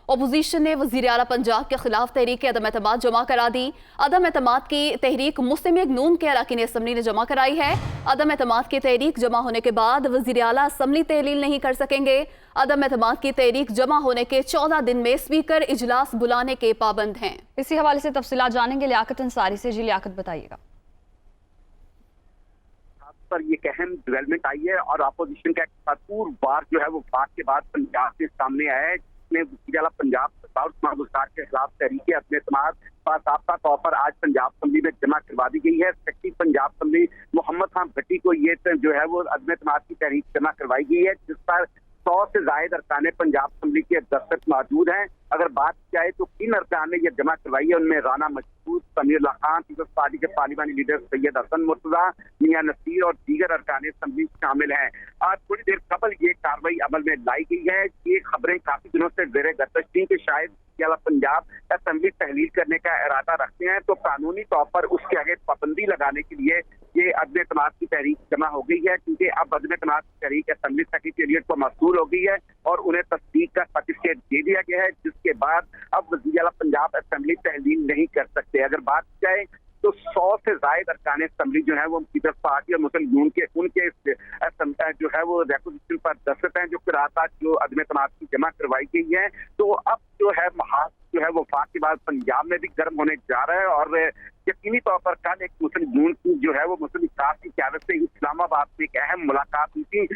Opposition ने वज़ीर आला पंजाब के खिलाफ तहरीक अदम एतमाद जमा करा दी। अदम एतमाद की तहरीक मुस्लिम लीग नून के अरकान असम्बली ने जमा कराई है। अदम एतमाद की तहरीक जमा होने के बाद वज़ीर आला असम्बली तहलील नहीं कर सकेंगे। अदम एतमाद की तहरीक जमा होने के 14 दिन में स्पीकर इजलास बुलाने के पाबंद हैं। इसी हवाले से तफसीलात जानेंगे लियाकत अंसारी से। जी लियाकत, बताइएगा। पर ये अहम डेवलपमेंट आई है और अपोजिशन का भरपूर वार जो है वो वार के बाद पंजाब के सामने आया है, जिसमें वज़ीर आला पंजाब उस्मान बुज़दार के खिलाफ तहरीक अदम एतमाद बाज़ाब्ता तौर पर आज पंजाब असम्बली में जमा करवा दी गई है। सेक्रेटरी पंजाब असम्बली मोहम्मद खान भट्टी को ये जो है वो अदम एतमाद की तहरीक जमा करवाई गई है, जिस पर 100 से जायद अरकान पंजाब असम्बली के दस्तखत मौजूद हैं। अगर बात की जाए तो 3 अरकान ने यह जमा करवाई है, उनमें राना मशहूद, समीर उल्लाह खान, पीपल्स पार्टी के पार्लिमानी लीडर सैयद हसन मुर्तजा, मियां नसीर और दीगर अरकान असम्बली शामिल हैं। आज थोड़ी देर कबल ये कार्रवाई अमल में लाई गई है। ये खबरें काफी दिनों से ज़ेरे गर्दिश थी कि शायद पंजाब असम्बली तहलील करने का इरादा रखते हैं, तो कानूनी तौर पर उसके आगे पाबंदी लगाने के लिए ये अदम एतमाद की तहरीक जमा हो गई है, क्योंकि अब अदम एतमाद की तहरीक असम्बली सेक्रेटेरिएट को मौसूल हो गई है और उन्हें तस्दीक का सर्टिफिकेट दे दिया गया है, जिसके बाद अब वज़ीर आला पंजाब असम्बली तहलील नहीं कर सकते। अगर बात की जाए तो 100 से जायद अरकान असम्बली जो है वो पीपल्स पार्टी और मुस्लिम लीग के उनके जो है वो रेपोजिशन पर दस्तखत हैं, जो करारदाद जो अदम एतमाद की जमा करवाई गई है। तो अब जो है महाज जो है वो वफाक के बाद पंजाब में भी गर्म होने जा रहा है और यकीनी तौर पर कल एक मुस्लिम लीग की जो है वो मुस्लिम लीग की क़यादत से इस्लामाबाद में एक अहम मुलाकात हुई थी।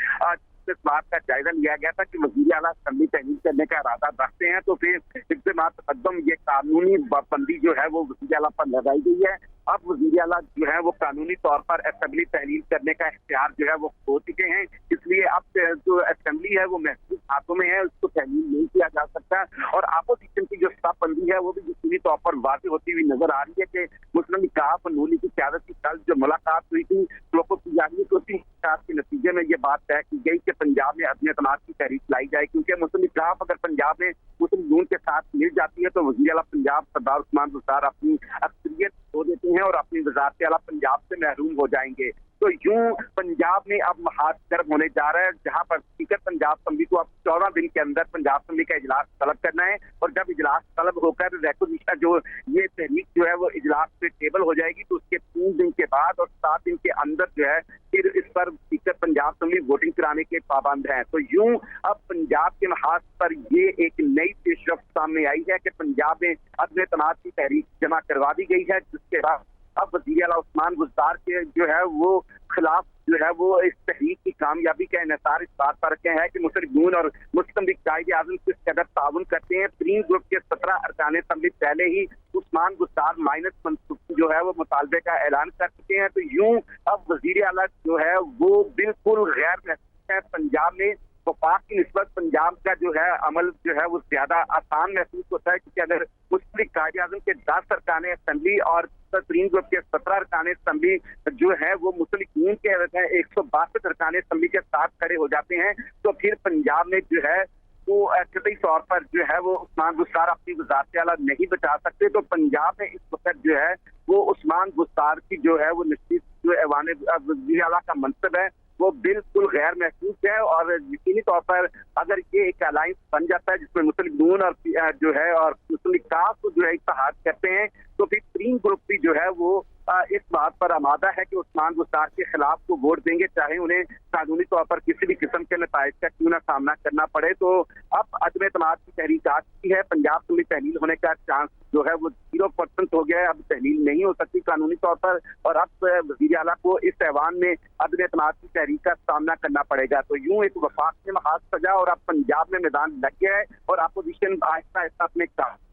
इस बात का जायजा लिया गया था कि वज़ीर आला असम्बली तहलील करने का इरादा रखते हैं, तो फिर इक़्तिदार तक़द्दुम ये कानूनी पाबंदी जो है वो वज़ीर आला पर लगाई गई है। अब वज़ीर आला जो है वो कानूनी तौर पर असम्बली तहलील करने का इख्तियार जो है वो खो चुके हैं, इसलिए अब जो असम्बली है वो महफूज हाथों में है, उसको तहलील नहीं किया जा सकता। और अपोजिशन की जो शराबबंदी है वो भी यकीनी तौर पर वाज़ेह होती हुई नजर आ रही है कि मुस्लिम लीग और नून लीग की क़यादत की कल जो मुलाकात हुई थी लोगों की जानिए तो के नतीजे में ये बात तय की गई कि पंजाब में अदम एतमाद की तहरीक लाई जाए, क्योंकि मुस्लिम लीग अगर पंजाब में मुस्लिम लीग के साथ मिल जाती है तो वज़ीर आला पंजाब सरदार उस्मान बुज़दार अपनी अक्सरियत खो देते हैं और अपनी वज़ारत आला पंजाब से महरूम हो जाएंगे। तो यूं पंजाब में अब महाज गर्म होने जा रहा है, जहां पर स्पीकर पंजाब असम्बली को अब 14 दिन के अंदर पंजाब असम्बली का इजलास तलब करना है और जब इजलास तलब होकर रेपोजिशन जो ये तहरीक जो है वो इजलास पे टेबल हो जाएगी, तो उसके 3 दिन के बाद और 7 दिन के अंदर जो है फिर इस पर स्पीकर पंजाब असम्बली वोटिंग कराने के पाबंद हैं। तो यूं अब पंजाब के महाज पर ये एक नई पेशरफ्त सामने आई है कि पंजाब में अदम एतमाद की तहरीक जमा करवा दी गई है, जिसके बाद अब वज़ीर आला उस्मान बुज़दार के जो है वो खिलाफ जो है वो इस तहरीक की कामयाबी का इन्हिसार इस बात पर रखे हैं कि मुस्लिम लीग और मुस्लिम लीग कायदे आज़म किस कदर ताउन करते हैं। ग्रीन ग्रुप के 17 अरकान असम्बली पहले ही उस्मान बुज़दार माइनस मंसूबी जो है वो मुतालबे का ऐलान कर चुके हैं। तो यूं अब वज़ीर आला जो है वो बिल्कुल गैर महसूस है। पंजाब में वफाक की निस्बत पंजाब का जो है अमल जो है वो ज्यादा आसान महसूस होता है, क्योंकि अगर मुस्लिम लीग कायदे आज़म के 10 अरकान असम्बली और ग्रीन ग्रुप के 17 अरकान असम्बली जो है वो मुस्लिम लीग के 162 अरकान असम्बली के साथ खड़े हो जाते हैं, तो फिर पंजाब में जो है वो कतई तौर पर जो है वो उस्मान बुज़दार अपनी वज़ारत आला नहीं बचा सकते। तो पंजाब में इस वक्त जो है वो उस्मान बुज़दार की जो है वो निश्चित जो ऐवान वज़ीर आला का मनसब है वो बिल्कुल गैर महसूस है। और यकीनी तौर पर अगर ये एक अलायंस बन जाता है जिसमें मुस्लिम लीग और जो है और मुस्लिम लीग को जो है इत्तेहाद करते हैं, तो फिर ग्रीन ग्रुप भी जो है वो इस बात पर आमादा है कि उस्मान बुज़दार के खिलाफ वो वोट देंगे, चाहे उन्हें कानूनी तौर पर किसी भी किस्म के नताइज का क्यों ना सामना करना पड़े। तो अब अदम एतमाद की तहरीक आ चुकी है, पंजाब असम्बली तहलील होने का चांस जो है वो 0% हो गया है, अब तहलील नहीं हो सकती कानूनी तौर पर और अब वज़ीर आला को इस ऐवान में अदम एतमाद की तहरीक का सामना करना पड़ेगा। तो यूं एक वफाक में महाज सजा और अब पंजाब में मैदान लग गया है और अपोजिशन आहिस्ता आहिस्ता अपने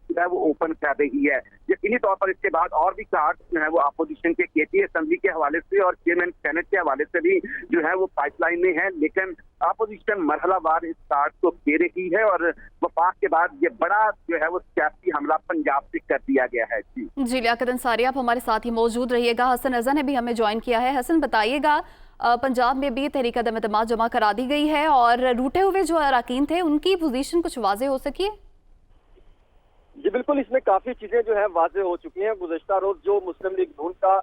जो है वो ओपन कर रही है। यकीनी तौर पर इसके बाद और भी कार्ड जो है वो अपोजिशन के केटी असम्बली के हवाले से और चेयरमैन सेनेट के हवाले से भी जो है वो पाइपलाइन में है, लेकिन अपोजिशन मरहलावार इस कार्ड को दे रही है और वफाक के बाद ये बड़ा जो है वो सियासी हमला पंजाब से कर दिया गया है। जी लियाकत अंसारी, आप हमारे साथ ही मौजूद रहिएगा। हसन रज़ा ने भी हमें ज्वाइन किया है। हसन, बताइएगा पंजाब में भी तहरीक अदम एतमाद जमा करा दी गई है और रूठे हुए जो अरकान थे उनकी पोजीशन कुछ वाज़ेह हो सकी है? जी बिल्कुल, इसमें काफी चीजें जो है वाज़ेह हो चुकी हैं। गुज़श्ता रोज जो मुस्लिम लीग नून का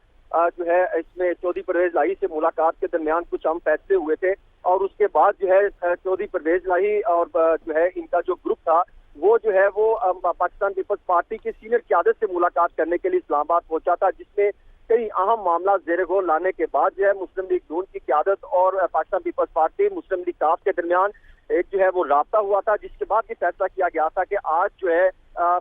जो है इसमें चौधरी परवेज लाही से मुलाकात के दरमियान कुछ अहम फैसले हुए थे और उसके बाद जो है चौधरी परवेज लाही और जो है इनका जो ग्रुप था वो जो है वो पाकिस्तान पीपल्स पार्टी के सीनियर क़यादत से मुलाकात करने के लिए इस्लामाबाद पहुंचा था, जिसमें कई अहम मामला जेर गौर लाने के बाद जो है मुस्लिम लीग नून की क़यादत और पाकिस्तान पीपल्स पार्टी मुस्लिम लीग काफ के दरमियान एक जो है वो राब्ता हुआ था, जिसके बाद ये फैसला किया गया था कि आज जो है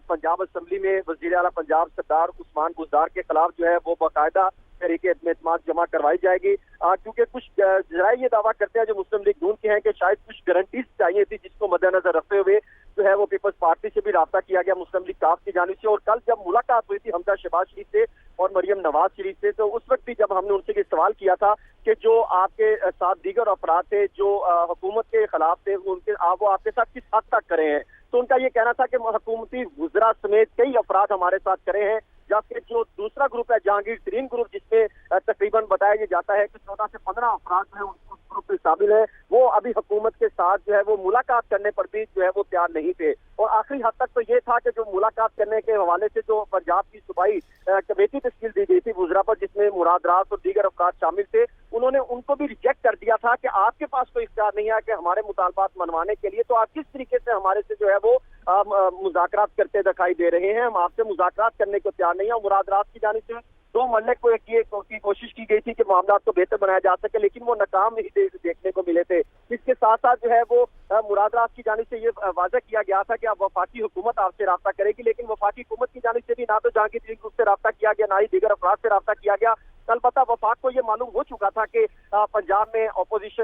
पंजाब असम्बली में वज़ीर आला पंजाब सरदार उस्मान बुज़दार के खिलाफ जो है वो बाकायदा तहरीक एतमाद जमा करवाई जाएगी, क्योंकि कुछ जराये ये दावा करते हैं जो मुस्लिम लीग नून के हैं कि शायद कुछ गारंटीज चाहिए थी, जिसको मद्देनजर रखते हुए जो है वो पीपल्स पार्टी से भी राब्ता किया गया मुस्लिम लीग काफ की जानिब से। और कल जब मुलाकात हुई थी हमजा शहबाज शरीफ से और मरियम नवाज शरीफ से, तो उस वक्त भी जब हमने उनसे ये सवाल किया था कि जो आपके साथ दीगर अफराद थे जो हुकूमत के खिलाफ थे उनके वो आपके साथ किस हद तक करे हैं, तो उनका ये कहना था कि हुकूमती वुज़रा समेत कई अफराद हमारे साथ करे हैं, जबकि जो दूसरा ग्रुप है जहांगीर तरीन ग्रुप, जिसमें तकरीबन बताया जाता है कि 14 से 15 अफराद जो है उस ग्रुप में शामिल है, वो अभी हुकूमत के साथ जो है वो मुलाकात करने पर भी जो है वो तैयार नहीं थे। और आखिरी हद तक तो ये था कि जो मुलाकात करने के हवाले से जो पंजाब की सूबाई कमेटी तश्कील दी गई थी वुज़रा पर, जिसमें मुराद रास और दीगर अफराद शामिल थे, उन्होंने उनको भी रिजेक्ट कर दिया था कि आपके पास कोई इख्तियार नहीं है कि हमारे मुतालबात मनवाने के लिए, तो आप किस तरीके से हमारे से जो है वो मुज़ाकरात करते दिखाई दे रहे हैं, हम आपसे मुज़ाकरात करने को तैयार नहीं है। और मुराद रास की जानिब से 2 मरले की कोशिश की गई थी कि मामला को बेहतर बनाया जा सके, लेकिन वो नाकाम ही देखने को मिले थे। इसके साथ साथ जो है वो मुराद रास की जानिब से ये वाज़ह किया गया था कि अब वफाकी हुकूमत आपसे राब्ता करेगी, लेकिन वफाकी हुकूमत की जानिब से भी ना तो जहांगीर तरीन ग्रुप से राब्ता किया गया, ना ही दीगर अफराद से राब्ता किया गया। अलबत्ता वफाक को ये मालूम हो चुका था कि पंजाब में अपोजिशन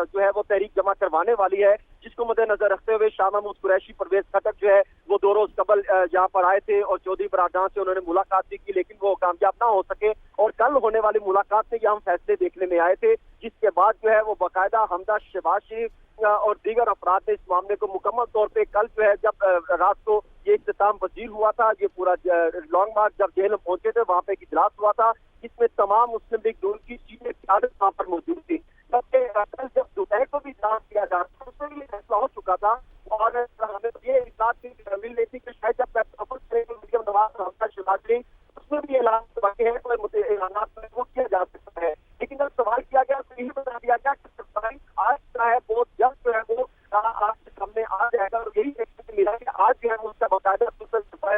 जो है वो तहरीक जमा करवाने वाली है, जिसको मद्देनजर रखते हुए शाह महमूद कुरैशी, परवेज खटक जो है वो 2 रोज कबल यहाँ पर आए थे और चौधरी बरादरान से उन्होंने मुलाकात भी की, लेकिन वो कामयाब ना हो सके। और कल होने वाली मुलाकात में ये हम फैसले देखने में आए थे, जिसके बाद जो है वो बाकायदा हमजा शहबाज शरीफ और दीगर अफराद ने इस मामले को मुकम्मल तौर पे कल जो है जब रात को ये इख्तिताम पजीर हुआ था, ये पूरा लॉन्ग मार्च जब जेल में पहुंचे थे वहाँ पे एक इजलास हुआ था, जिसमें तमाम मुस्लिम लीग नून की सीनियर क़यादत वहाँ पर मौजूद थी। कल जब दोपहर को भी इजलास किया जा रहा था उसमें भी फैसला हो चुका था और हमें ये इजलास मिल रही थी कि शायद जब मरियम नवाज हमजा शहबाज शरीफ उसमें भी ऐलान बाकी है तो ऐलान वो किया जा सकता है, लेकिन जब सवाल किया गया तो यही बता दिया गया कि सरकारी आज जो है वो जब जो है वो आज सामने आ जाएगा। और यही देखने को मिला कि आज जो है उसका बाकायदा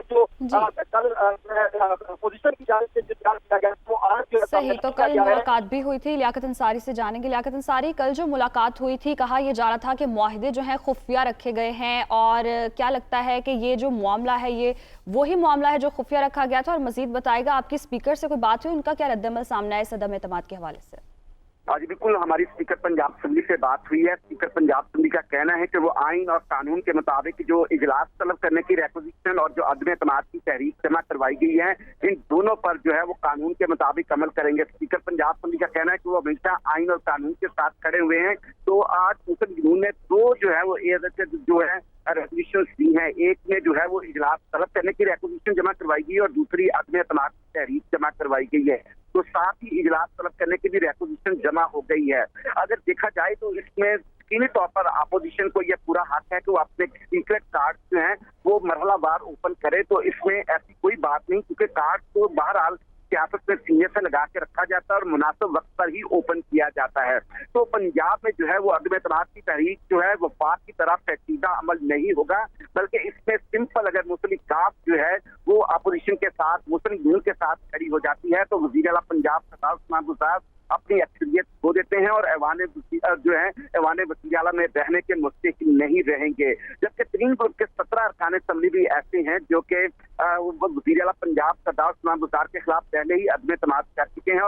जो कल अपोजिशन की जानिब से जो तैयार किया गया वो आज जो सही। तो कल मुलाकात भी हुई थी, लियाकत अंसारी से जानेंगे। लियाकत अंसारी, कल जो मुलाकात हुई थी कहा यह जा रहा था कि मुआहिदे जो हैं खुफिया रखे गए हैं, और क्या लगता है कि ये जो मामला है ये वही मामला है जो खुफिया रखा गया था? और मजीद बताएगा, आपकी स्पीकर से कोई बात हुई, उनका क्या रद्दअमल सामने आया सदम एतमाद के हवाले से? हाँ जी बिल्कुल, हमारी स्पीकर पंजाब असम्बली से बात हुई है। स्पीकर पंजाब असम्बली का कहना है कि वो आइन और कानून के मुताबिक जो इजलास तलब करने की रेक्विजिशन और जो अदम एतमाद की तहरीक जमा करवाई गई है, इन दोनों पर जो है वो कानून के मुताबिक अमल करेंगे। स्पीकर पंजाब असम्बली का कहना है कि वो हमेशा आइन और कानून के साथ खड़े हुए हैं। तो आज मुस्लिम लीग नून ने 2 जो है वो जो है रेक्विजिशन दी है, एक में जो है वो इजलास तलब करने की रेक्विजिशन जमा करवाई गई और दूसरी अदम एतमाद की तहरीक जमा करवाई गई है। तो साथ ही इजलास तलब करने की भी रेक्विजिशन जमा हो गई है। अगर देखा जाए तो इसमें यकीनी तौर पर अपोजिशन को यह पूरा हक है कि वो अपने सीक्रेट कार्ड जो हैं वो मरहलावार ओपन करे, तो इसमें ऐसी कोई बात नहीं, क्योंकि कार्ड को बहरहाल सियासत में सीने से लगा के रखा जाता है और मुनासिब वक्त पर ही ओपन किया जाता है। तो पंजाब में जो है वो अदम एतमाद की तहरीक जो है वफाक की तरफ पेचीदा अमल नहीं होगा, बल्कि इसमें सिंपल अगर मुस्लिम काफ जो है वो अपोजिशन के साथ मुस्लिम लीग के साथ खड़ी हो जाती है तो वज़ीर आला पंजाब सरदार उस्मान बुज़दार अपनी अक्सरियत खो देते हैं और ऐवान जो है ऐवान वज़ीर आला में रहने के मुस्तहिक़ नहीं रहेंगे। जबकि 3 ग्रुप के 17 अरकान असम्बली भी ऐसे हैं जो कि वज़ीर आला पंजाब सरदार उस्मान बुज़दार के खिलाफ पहले ही अदम एतमाद कर चुके हैं और